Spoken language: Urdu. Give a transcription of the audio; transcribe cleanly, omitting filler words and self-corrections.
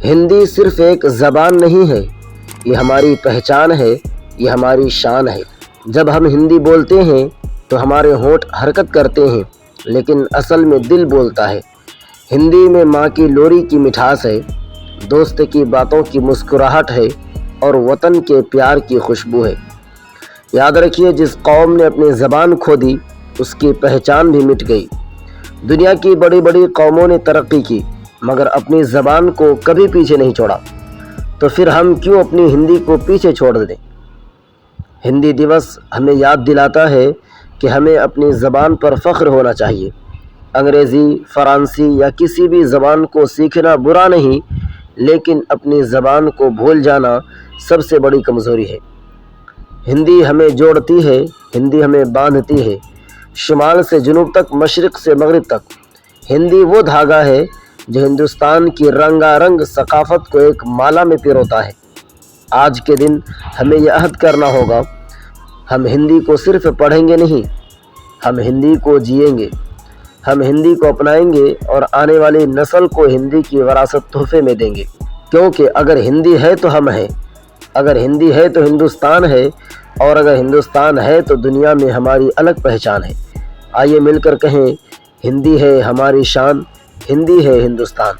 ہندی صرف ایک زبان نہیں ہے، یہ ہماری پہچان ہے، یہ ہماری شان ہے۔ جب ہم ہندی بولتے ہیں تو ہمارے ہونٹ حرکت کرتے ہیں، لیکن اصل میں دل بولتا ہے۔ ہندی میں ماں کی لوری کی مٹھاس ہے، دوست کی باتوں کی مسکراہٹ ہے اور وطن کے پیار کی خوشبو ہے۔ یاد رکھیے، جس قوم نے اپنی زبان کھو دی اس کی پہچان بھی مٹ گئی۔ دنیا کی بڑی بڑی قوموں نے ترقی کی مگر اپنی زبان کو کبھی پیچھے نہیں چھوڑا، تو پھر ہم کیوں اپنی ہندی کو پیچھے چھوڑ دیں؟ ہندی دیوس ہمیں یاد دلاتا ہے کہ ہمیں اپنی زبان پر فخر ہونا چاہیے۔ انگریزی، فرانسی یا کسی بھی زبان کو سیکھنا برا نہیں، لیکن اپنی زبان کو بھول جانا سب سے بڑی کمزوری ہے۔ ہندی ہمیں جوڑتی ہے، ہندی ہمیں باندھتی ہے، شمال سے جنوب تک، مشرق سے مغرب تک۔ ہندی وہ دھاگا ہے جو ہندوستان کی رنگا رنگ ثقافت کو ایک مالا میں پیروتا ہے۔ آج کے دن ہمیں یہ عہد کرنا ہوگا، ہم ہندی کو صرف پڑھیں گے نہیں، ہم ہندی کو جئیں گے، ہم ہندی کو اپنائیں گے اور آنے والی نسل کو ہندی کی وراثت تحفے میں دیں گے۔ کیونکہ اگر ہندی ہے تو ہم ہیں، اگر ہندی ہے تو ہندوستان ہے، اور اگر ہندوستان ہے تو دنیا میں ہماری الگ پہچان ہے۔ آئیے مل کر کہیں، ہندی ہے ہماری شان، ہندی ہے ہندوستان۔